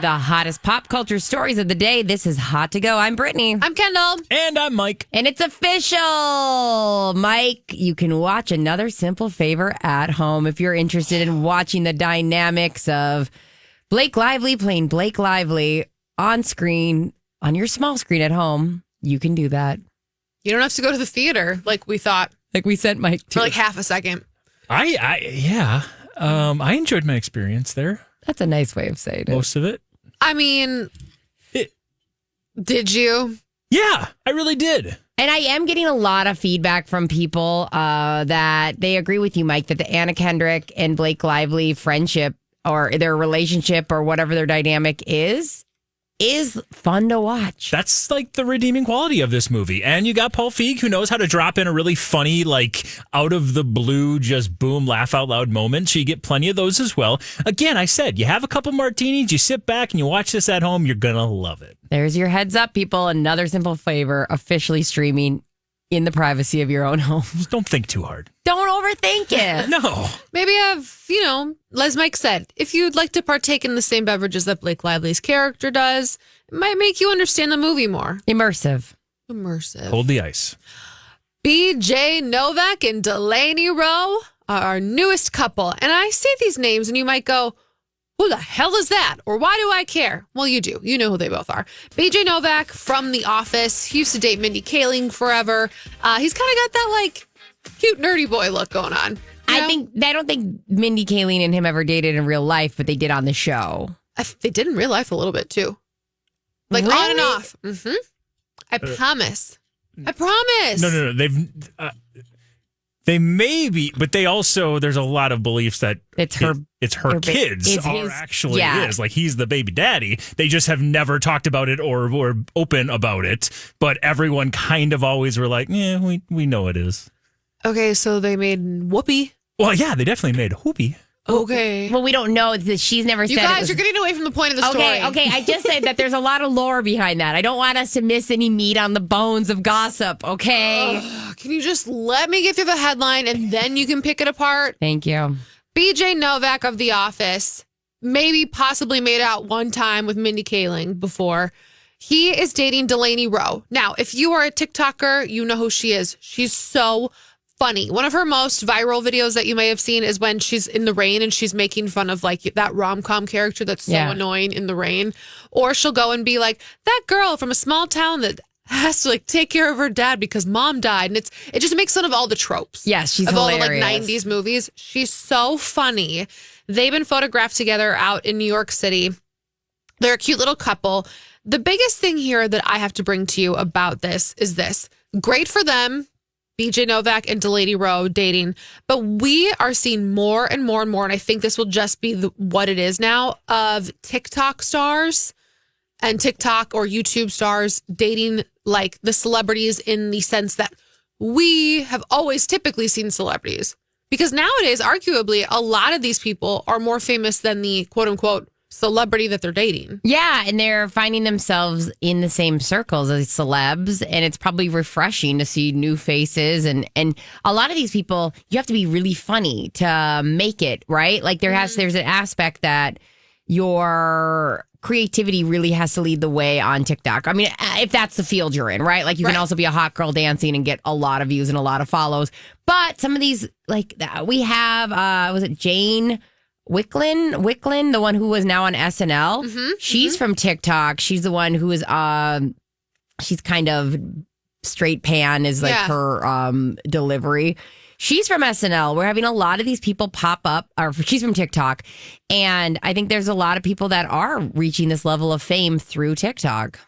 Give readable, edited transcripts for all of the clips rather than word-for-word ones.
The hottest pop culture stories of the day. This is Hot to Go. I'm Brittany. I'm Kendall. And I'm Mike. And it's official. Mike, you can watch Another Simple Favor at home if you're interested in watching the dynamics of Blake Lively playing Blake Lively on screen, on your small screen at home. You can do that. You don't have to go to the theater like we thought. Like we sent Mike to. For like half a second. I enjoyed my experience there. That's a nice way of saying it. Most of it. I mean, did you? Yeah, I really did. And I am getting a lot of feedback from people that they agree with you, Mike, that the Anna Kendrick and Blake Lively friendship or their relationship or whatever their dynamic is fun to watch. That's like the redeeming quality of this movie. And you got Paul Feig, who knows how to drop in a really funny, like out of the blue, just boom, laugh out loud moment. So you get plenty of those as well. Again, I said, you have a couple martinis, you sit back and you watch this at home, you're going to love it. There's your heads up, people. Another Simple Favor officially streaming in the privacy of your own home. Just don't think too hard. Don't overthink it. No. Maybe have, as Mike said, if you'd like to partake in the same beverages that Blake Lively's character does, it might make you understand the movie more. Immersive. Hold the ice. BJ Novak and Delaney Rowe are our newest couple. And I say these names and you might go, who the hell is that? Or why do I care? Well, you do. You know who they both are. BJ Novak from The Office. He used to date Mindy Kaling forever. He's kind of got that, like, cute nerdy boy look going on. I don't think Mindy Kaling and him ever dated in real life, but they did on the show. They did in real life a little bit, too. Like, really? on and off. Mm-hmm. I promise. I promise. No. They may be, but they also, there's a lot of beliefs that it's her kids is. Like, he's the baby daddy. They just have never talked about it or open about it. But everyone kind of always were like, yeah, we know it is. Okay, so they made Whoopi. Well, yeah, they definitely made Whoopi. Okay. Well, we don't know that she's never said. You guys, you're getting away from the point of the story. Okay. I just said that there's a lot of lore behind that. I don't want us to miss any meat on the bones of gossip. Okay. Can you just let me get through the headline and then you can pick it apart? Thank you. BJ Novak of The Office, maybe possibly made out one time with Mindy Kaling before. He is dating Delaney Rowe. Now, if you are a TikToker, you know who she is. She's so funny. One of her most viral videos that you may have seen is when she's in the rain and she's making fun of like that rom-com character that's so annoying in the rain. Or she'll go and be like, that girl from a small town that has to like take care of her dad because mom died. And it just makes fun of all the tropes. Yes, she's of hilarious. All the like 90s movies. She's so funny. They've been photographed together out in New York City. They're a cute little couple. The biggest thing here that I have to bring to you about this is this. Great for them. BJ Novak and Delaney Rowe dating. But we are seeing more and more and more, and I think this will just be what it is now, of TikTok stars and TikTok or YouTube stars dating like the celebrities in the sense that we have always typically seen celebrities. Because nowadays, arguably, a lot of these people are more famous than the quote-unquote celebrity that they're dating. Yeah, and they're finding themselves in the same circles as celebs, and it's probably refreshing to see new faces. And a lot of these people, you have to be really funny to make it, right? Like there's an aspect that your creativity really has to lead the way on TikTok. I mean, if that's the field you're in, right? Like you can also be a hot girl dancing and get a lot of views and a lot of follows. But some of these, like we have, was it Jane Wicklin, the one who was now on SNL. Mm-hmm, she's from TikTok. She's the one who is, she's kind of straight pan is like her delivery. She's from SNL. We're having a lot of these people pop up, or she's from TikTok. And I think there's a lot of people that are reaching this level of fame through TikTok.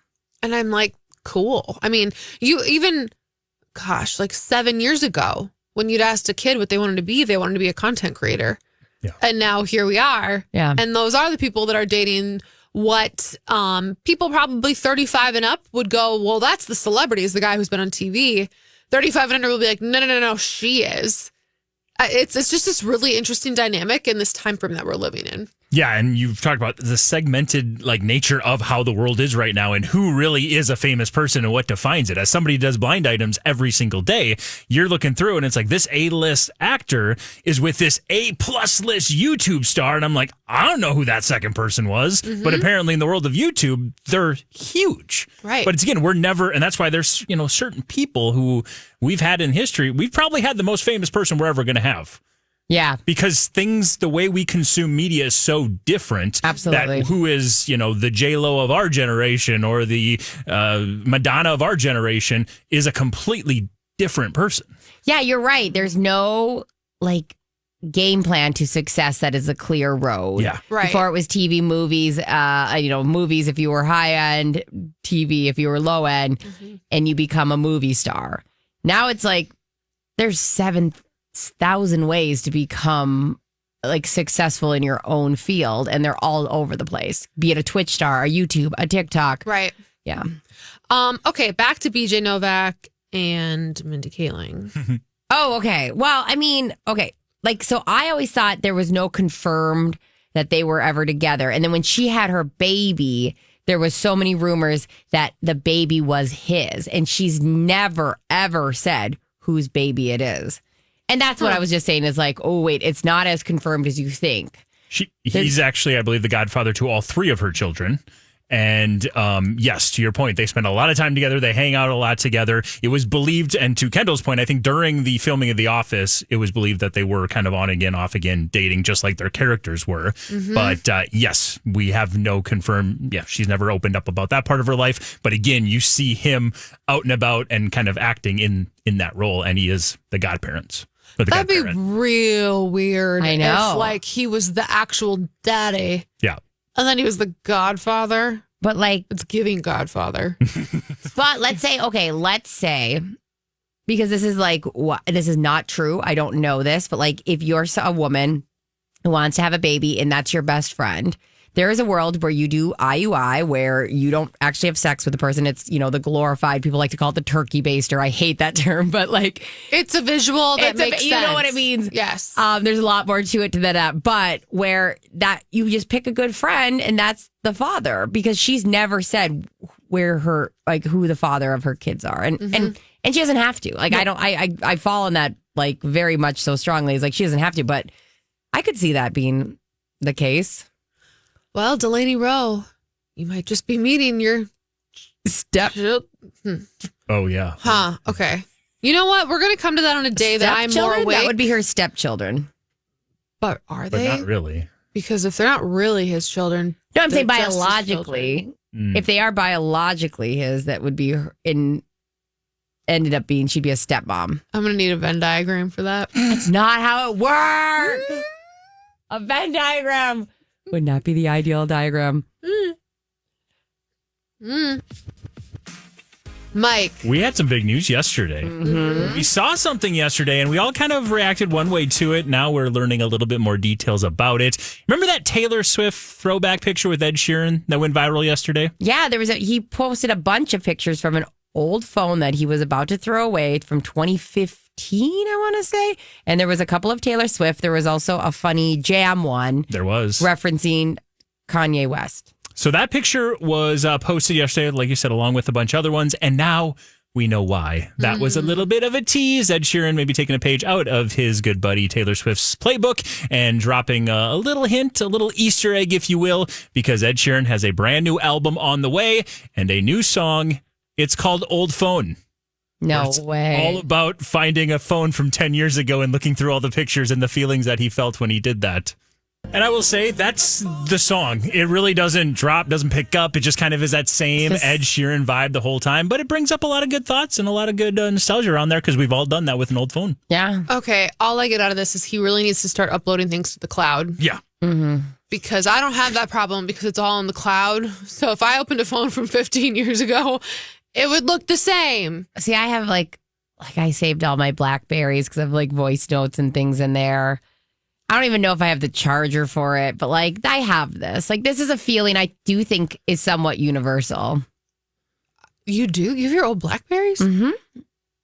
And I'm like, cool. I mean, like 7 years ago, when you'd asked a kid what they wanted to be a content creator. Yeah. And now here we are. Yeah. And those are the people that are dating what people probably 35 and up would go, well, that's the celebrity, is the guy who's been on TV. 35 and under will be like, no, she is. It's just this really interesting dynamic in this time frame that we're living in. Yeah, and you've talked about the segmented nature of how the world is right now and who really is a famous person and what defines it. As somebody who does blind items every single day, you're looking through and it's like this A-list actor is with this A-plus list YouTube star. And I'm like, I don't know who that second person was. But apparently in the world of YouTube, they're huge. Right. But it's, again, we're never, and that's why there's, certain people who we've had in history. We've probably had the most famous person we're ever going to have. Yeah. Because the way we consume media is so different. Absolutely. That who is, the J-Lo of our generation or the Madonna of our generation is a completely different person. Yeah, you're right. There's no game plan to success that is a clear road. Yeah. Right. Before it was TV, movies, movies if you were high end, TV if you were low end, and you become a movie star. Now it's there's 7,000 ways to become successful in your own field, and they're all over the place. Be it a Twitch star, a YouTube, a TikTok. Right. Yeah. Okay, back to BJ Novak and Mindy Kaling. Oh, okay. Well, I mean, okay. So I always thought there was no confirmed that they were ever together. And then when she had her baby, there was so many rumors that the baby was his. And she's never, ever said whose baby it is. And that's what I was just saying is oh, wait, it's not as confirmed as you think. He's actually, I believe, the godfather to all three of her children. And yes, to your point, they spend a lot of time together. They hang out a lot together. It was believed, and to Kendall's point, I think during the filming of The Office, it was believed that they were kind of on again, off again, dating just like their characters were. But yes, we have no confirmed. Yeah, she's never opened up about that part of her life. But again, you see him out and about and kind of acting in that role, and he is the godparents. That'd be real weird. I know. If he was the actual daddy. Yeah. And then he was the godfather. But it's giving godfather. but let's say, because this is this is not true. I don't know this, but if you're a woman who wants to have a baby and that's your best friend, there is a world where you do IUI, where you don't actually have sex with the person. It's, the glorified, people like to call it the turkey baster. I hate that term, but it's a visual that makes sense. You know what it means? Yes. There's a lot more to it than that. But where that you just pick a good friend and that's the father, because she's never said where her, who the father of her kids are. And she doesn't have to. I fall in that very much so strongly. It's she doesn't have to, but I could see that being the case. Well, Delaney Rowe, you might just be meeting your Oh, yeah. Huh. Okay. You know what? We're going to come to that on a day that I'm more awake. That would be her stepchildren. But are they? But not really. Because if they're not really his children. No, I'm saying biologically. If they are biologically his, that would be ended up being, she'd be a stepmom. I'm going to need a Venn diagram for that. That's not how it works. A Venn diagram would not be the ideal diagram. Mike. We had some big news yesterday. We saw something yesterday and we all kind of reacted one way to it. Now we're learning a little bit more details about it. Remember that Taylor Swift throwback picture with Ed Sheeran that went viral yesterday? Yeah, he posted a bunch of pictures from an old phone that he was about to throw away from 2015, I want to say. And there was a couple of Taylor Swift. There was also a funny jam one. There was. Referencing Kanye West. So that picture was posted yesterday, like you said, along with a bunch of other ones. And now we know why. That was a little bit of a tease. Ed Sheeran maybe taking a page out of his good buddy Taylor Swift's playbook and dropping a little hint, a little Easter egg, if you will, because Ed Sheeran has a brand new album on the way and a new song. It's called Old Phone. No way. All about finding a phone from 10 years ago and looking through all the pictures and the feelings that he felt when he did that. And I will say that's the song. It really doesn't drop, doesn't pick up. It just kind of is that same Ed Sheeran vibe the whole time. But it brings up a lot of good thoughts and a lot of good nostalgia around there because we've all done that with an old phone. Yeah. Okay. All I get out of this is he really needs to start uploading things to the cloud. Yeah. Because I don't have that problem because it's all in the cloud. So if I opened a phone from 15 years ago, it would look the same. See, I have I saved all my Blackberries because I have voice notes and things in there. I don't even know if I have the charger for it, but I have this. This is a feeling I do think is somewhat universal. You do? You have your old Blackberries? Mm-hmm.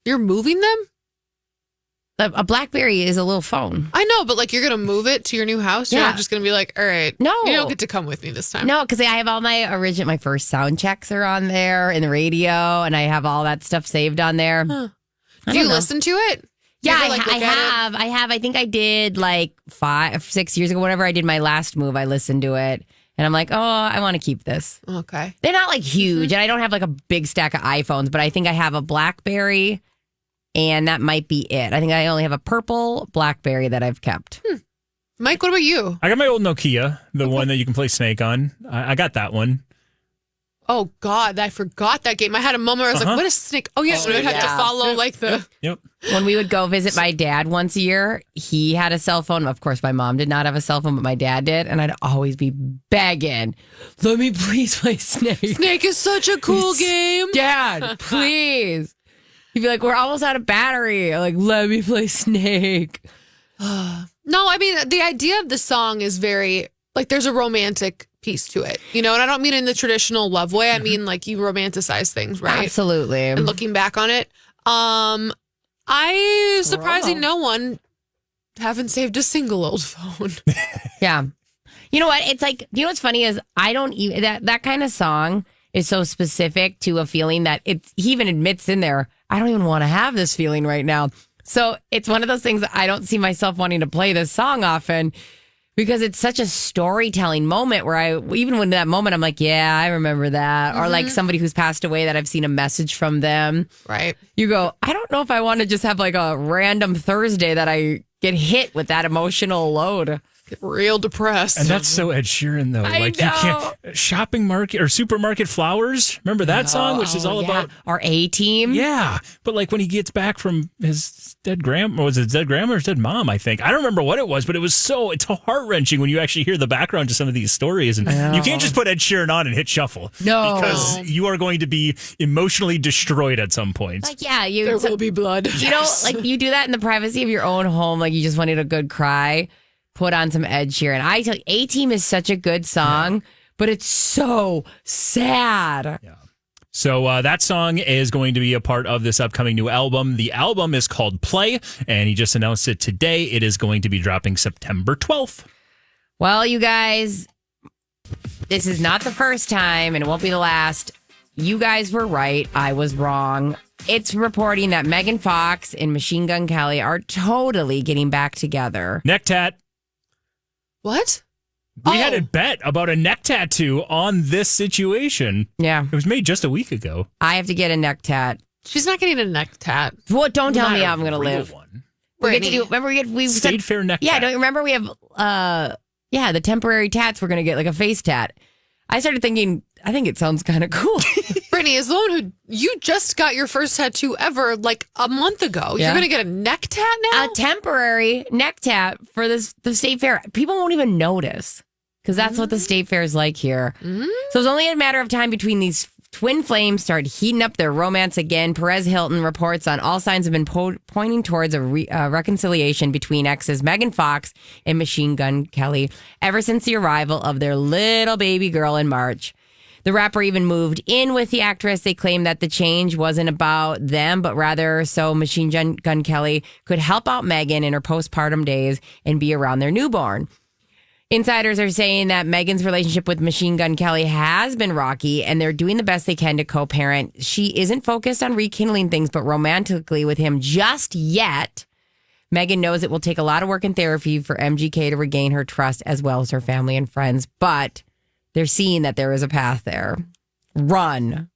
You're moving them? A BlackBerry is a little phone. I know, but like you're going to move it to your new house. You're Yeah. not just going to be like, all right, No. you don't get to come with me this time. No, because I have all my first sound checks are on there in the radio, and I have all that stuff saved on there. Huh. I Do you don't know. listen to it? Yeah, You ever, like, I look at it? have. I think I did like 5-6 years ago, whenever I did my last move, I listened to it. And I'm like, oh, I want to keep this. Okay. They're not like huge, and I don't have like a big stack of iPhones, but I think I have a BlackBerry, and that might be it. I think I only have a purple BlackBerry that I've kept. Mike, what about you? I got my old Nokia, the one that you can play Snake on. I got that one. Oh, God, I forgot that game. I had a moment where I was like, what is Snake? Oh, yeah, we would have to follow like the... Yep. When we would go visit my dad once a year, he had a cell phone. Of course, my mom did not have a cell phone, but my dad did. And I'd always be begging, let me please play Snake. Snake is such a cool game. Dad, please. He'd be like, we're almost out of battery. I'm like, let me play Snake. No, I mean, the idea of the song is very, like, there's a romantic piece to it, you know, and I don't mean in the traditional love way. I mean, like, you romanticize things, right? Absolutely. And looking back on it, I, surprising no one, haven't saved a single old phone. Yeah. You know what? It's like, you know what's funny is I don't even, that kind of song is so specific to a feeling that he even admits in there, I don't even want to have this feeling right now. So it's one of those things that I don't see myself wanting to play this song often because it's such a storytelling moment where even when that moment, I'm like, yeah, I remember that. Or like somebody who's passed away that I've seen a message from them. Right. You go, I don't know if I want to just have like a random Thursday that I get hit with that emotional load. Get real depressed. And that's so Ed Sheeran, though. I like know. you can't shopping market or supermarket flowers. Remember that song, which is all about our A-team. Yeah, but like when he gets back from his dead grandma, was it dead grandma or his dead mom? I think I don't remember what it was, but it's so heart wrenching when you actually hear the background to some of these stories, and you can't just put Ed Sheeran on and hit shuffle. No, because you are going to be emotionally destroyed at some point. Like there will be blood. You know, like you do that in the privacy of your own home. Like you just wanted a good cry. Put on some Ed Sheeran. I tell you, A-Team is such a good song, but it's so sad. Yeah. So that song is going to be a part of this upcoming new album. The album is called Play, and he just announced it today. It is going to be dropping September 12th. Well, you guys, this is not the first time, and it won't be the last. You guys were right. I was wrong. It's reporting that Megan Fox and Machine Gun Kelly are totally getting back together. Neck tat. What? We had a bet about a neck tattoo on this situation. Yeah. It was made just a week ago. I have to get a neck tat. She's not getting a neck tat. What? Don't tell me Not how I'm going to real live. one. We get to do. Remember, we State Fair neck Yeah, tat. don't you remember we have the temporary tats we're going to get, like a face tat. I started thinking, I think it sounds kind of cool. Brittany is the one who you just got your first tattoo ever like a month ago. Yeah. You're going to get a neck tat now? A temporary neck tat for the state fair. People won't even notice because that's what the state fair is like here. So it's only a matter of time between these twin flames start heating up their romance again. Perez Hilton reports on all signs have been pointing towards a reconciliation between exes Megan Fox and Machine Gun Kelly ever since the arrival of their little baby girl in March. The rapper even moved in with the actress. They claim that the change wasn't about them, but rather so Machine Gun Kelly could help out Megan in her postpartum days and be around their newborn. Insiders are saying that Megan's relationship with Machine Gun Kelly has been rocky, and they're doing the best they can to co-parent. She isn't focused on rekindling things, but romantically with him just yet. Megan knows it will take a lot of work and therapy for MGK to regain her trust as well as her family and friends, but they're seeing that there is a path there. Run.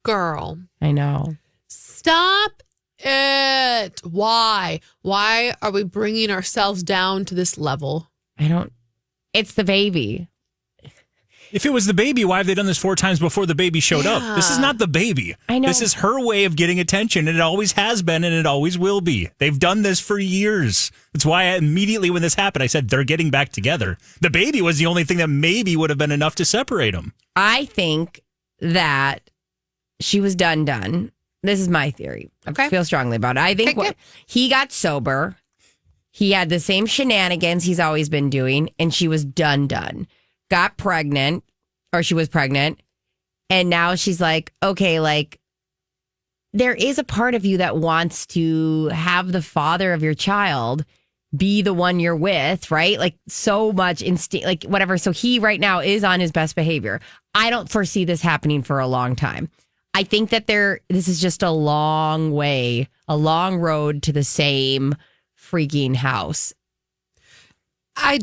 Girl. I know. Stop it. Why? Why are we bringing ourselves down to this level? It's the baby. If it was the baby, why have they done this 4 times before the baby showed up? This is not the baby. I know. This is her way of getting attention, and it always has been, and it always will be. They've done this for years. That's why immediately when this happened, I said they're getting back together. The baby was the only thing that maybe would have been enough to separate them. I think that she was done. This is my theory. Okay. I feel strongly about it. I think he got sober. He had the same shenanigans he's always been doing, and she was done. Got pregnant, or she was pregnant, and now she's like, okay, like, there is a part of you that wants to have the father of your child be the one you're with, right? Like so much instinct, like whatever. So he right now is on his best behavior. I don't foresee this happening for a long time. I think that this is just a long way, a long road to the same freaking house. I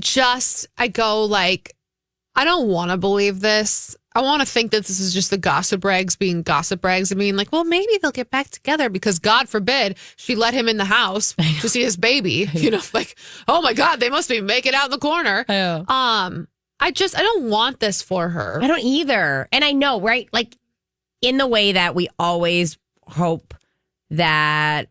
go like, I don't want to believe this. I want to think that this is just the gossip rags being gossip rags and being like, well, maybe they'll get back together because God forbid she let him in the house to see his baby. You know, like, oh my God, they must be making out in the corner. I don't want this for her. I don't either. And I know, right? Like in the way that we always hope that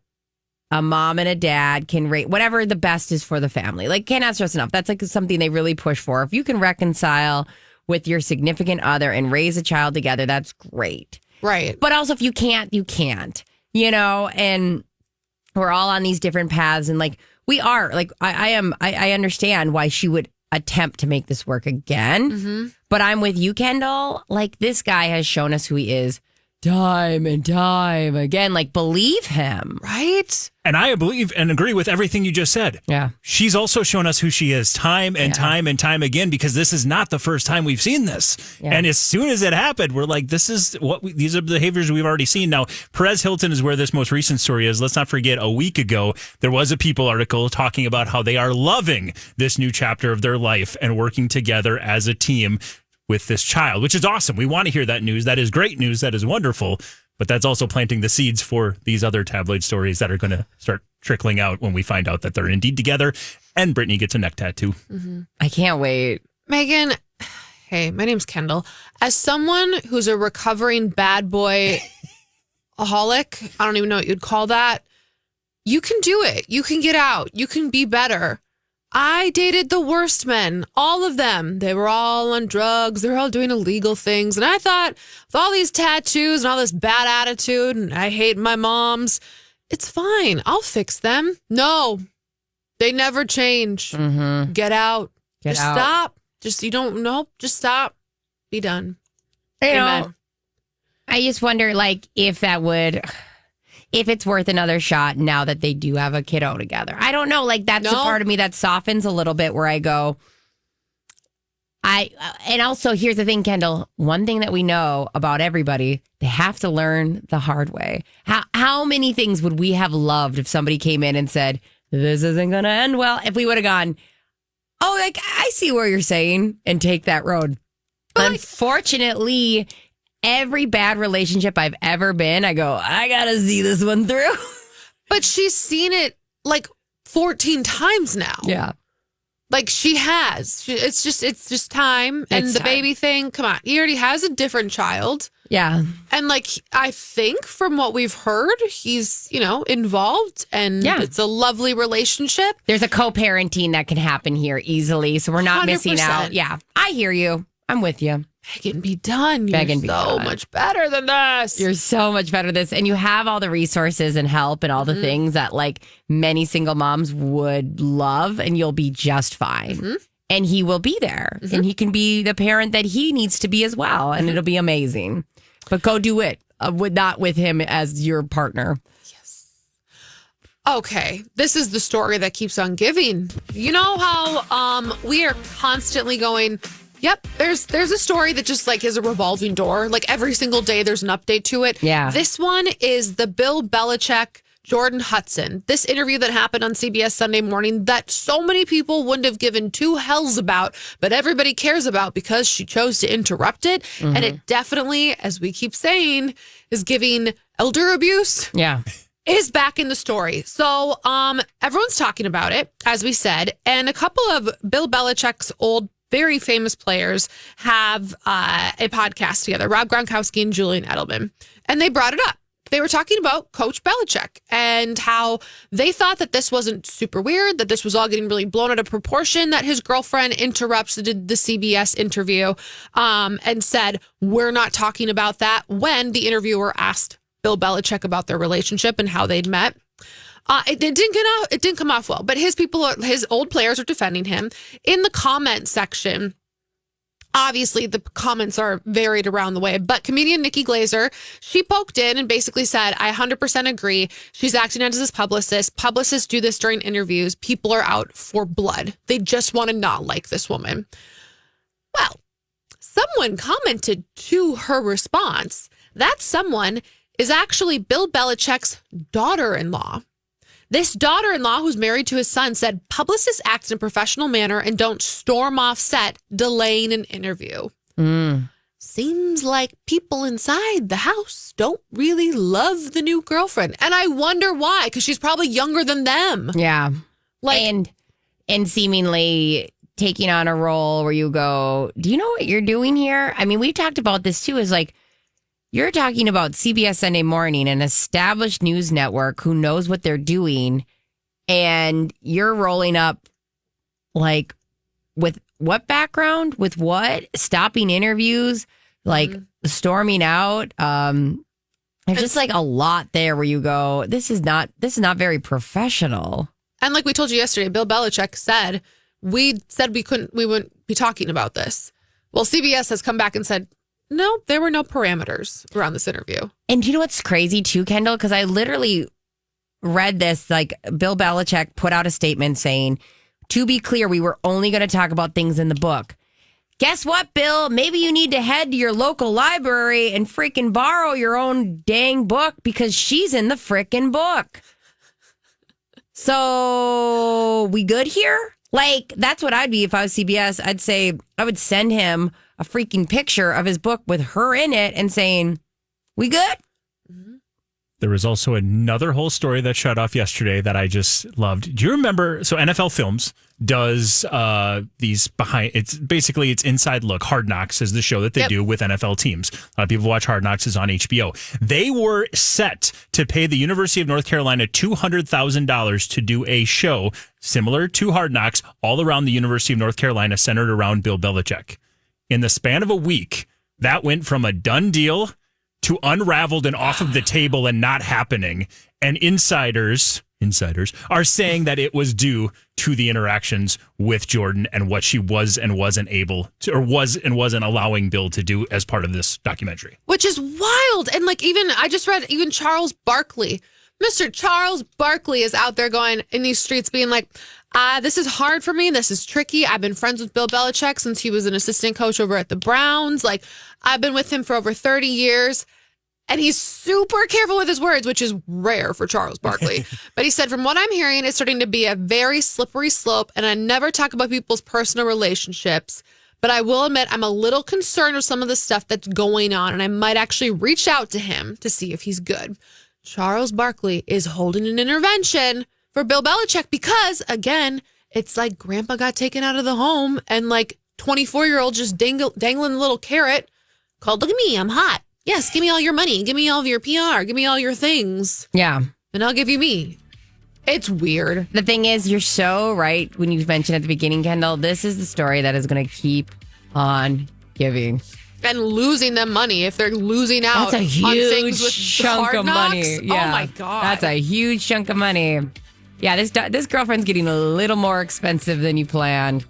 a mom and a dad can rate whatever the best is for the family. Like, cannot stress enough. That's like something they really push for. If you can reconcile with your significant other and raise a child together, that's great. Right. But also if you can't, you can't, you know, and we're all on these different paths. And like, we are like, I understand why she would attempt to make this work again. Mm-hmm. But I'm with you, Kendall. Like, this guy has shown us who he is time and time again. Like, believe him. Right. And I believe and agree with everything you just said. Yeah. She's also shown us who she is time and time and time again, because this is not the first time we've seen this. Yeah. And as soon as it happened, we're like, these are the behaviors we've already seen. Now, Perez Hilton is where this most recent story is. Let's not forget, a week ago, there was a People article talking about how they are loving this new chapter of their life and working together as a team with this child, which is awesome. We want to hear that news. That is great news. That is wonderful. But that's also planting the seeds for these other tabloid stories that are going to start trickling out when we find out that they're indeed together and Brittany gets a neck tattoo. Mm-hmm. I can't wait. Megan, hey, my name's Kendall. As someone who's a recovering bad boy aholic, I don't even know what you'd call that. You can do it. You can get out. You can be better. I dated the worst men, all of them. They were all on drugs. They were all doing illegal things. And I thought, with all these tattoos and all this bad attitude, and I hate my moms, it's fine. I'll fix them. No, they never change. Mm-hmm. Get out. Just stop. Just stop. Be done. You Amen. know, I just wonder, like, if it's worth another shot now that they do have a kiddo together. I don't know. Like, that's a part of me that softens a little bit where I go, and also here's the thing, Kendall, one thing that we know about everybody, they have to learn the hard way. How many things would we have loved if somebody came in and said, this isn't going to end well? If we would have gone, oh, like, I see where you're saying, and take that road. But unfortunately, every bad relationship I've ever been, I go, I got to see this one through. But she's seen it like 14 times now. Yeah. Like she has. It's just time. And the baby thing, come on. He already has a different child. Yeah. And like, I think from what we've heard, he's, involved and it's a lovely relationship. There's a co-parenting that can happen here easily. So we're not 100%. missing out. Yeah. I hear you. I'm with you. Megan, be done. You're so much better than this. You're so much better than this. And you have all the resources and help and all the things that like many single moms would love, and you'll be just fine. Mm-hmm. And he will be there. Mm-hmm. And he can be the parent that he needs to be as well. And it'll be amazing. But go do it. Not with him as your partner. Yes. Okay. This is the story that keeps on giving. You know how we are constantly going, yep, there's a story that just like is a revolving door. Like every single day there's an update to it. Yeah. This one is the Bill Belichick, Jordan Hudson. This interview that happened on CBS Sunday Morning that so many people wouldn't have given two hells about, but everybody cares about because she chose to interrupt it. Mm-hmm. And it definitely, as we keep saying, is giving elder abuse. Yeah. Is back in the story. So everyone's talking about it, as we said. And a couple of Bill Belichick's old very famous players have a podcast together, Rob Gronkowski and Julian Edelman. And they brought it up. They were talking about Coach Belichick and how they thought that this wasn't super weird, that this was all getting really blown out of proportion, that his girlfriend interrupted the CBS interview and said, we're not talking about that, when the interviewer asked Bill Belichick about their relationship and how they'd met. It didn't come off well, but his old players are defending him. In the comment section, obviously the comments are varied around the way, but comedian Nikki Glazer, she poked in and basically said, I 100% agree. She's acting as his publicist. Publicists do this during interviews. People are out for blood. They just want to not like this woman. Well, someone commented to her response. That someone is actually Bill Belichick's daughter-in-law. This daughter-in-law, who's married to his son, said publicists act in a professional manner and don't storm off set, delaying an interview. Seems like people inside the house don't really love the new girlfriend. And I wonder why, because she's probably younger than them. Yeah. Like, and seemingly taking on a role where you go, do you know what you're doing here? I mean, we've talked about this too, is like, you're talking about CBS Sunday Morning, an established news network who knows what they're doing, and you're rolling up like with what background? With what? Stopping interviews, like storming out. There's just like a lot there where you go, this is not very professional. and like we told you yesterday, Bill Belichick said, we wouldn't be talking about this. Well, CBS has come back and said, no, there were no parameters around this interview. And you know what's crazy too, Kendall? Because I literally read this, like Bill Belichick put out a statement saying, to be clear, we were only going to talk about things in the book. Guess what, Bill? Maybe you need to head to your local library and freaking borrow your own dang book because she's in the freaking book. So we good here? Like, that's what I'd be if I was CBS. I'd say I would send him a freaking picture of his book with her in it and saying, we good? There was also another whole story that shut off yesterday that I just loved. Do you remember? So NFL Films does these behind, it's inside look. Hard Knocks is the show that they do with NFL teams. A lot of people watch Hard Knocks, is on HBO. They were set to pay the University of North Carolina $200,000 to do a show similar to Hard Knocks all around the University of North Carolina, centered around Bill Belichick. In the span of a week, that went from a done deal to unraveled and off of the table and not happening. And insiders are saying that it was due to the interactions with Jordan and what she was and wasn't able to, or was and wasn't allowing Bill to do as part of this documentary. Which is wild. And like, I just read even Charles Barkley. Mr. Charles Barkley is out there going in these streets being like, this is hard for me. This is tricky. I've been friends with Bill Belichick since he was an assistant coach over at the Browns. Like, I've been with him for over 30 years. And he's super careful with his words, which is rare for Charles Barkley. But he said, from what I'm hearing, it's starting to be a very slippery slope. And I never talk about people's personal relationships. But I will admit, I'm a little concerned with some of the stuff that's going on. And I might actually reach out to him to see if he's good. Charles Barkley is holding an intervention for Bill Belichick because, again, it's like grandpa got taken out of the home and like 24-year-old just dangling a little carrot called, look at me, I'm hot. Yes, give me all your money. Give me all of your PR. Give me all your things. Yeah. And I'll give you me. It's weird. The thing is, you're so right when you mentioned at the beginning, Kendall, this is the story that is going to keep on giving. And losing them money if they're losing out That's a huge on things with chunk Hard of Knocks. money. Yeah. Oh, my God. That's a huge chunk of money. Yeah, this girlfriend's getting a little more expensive than you planned.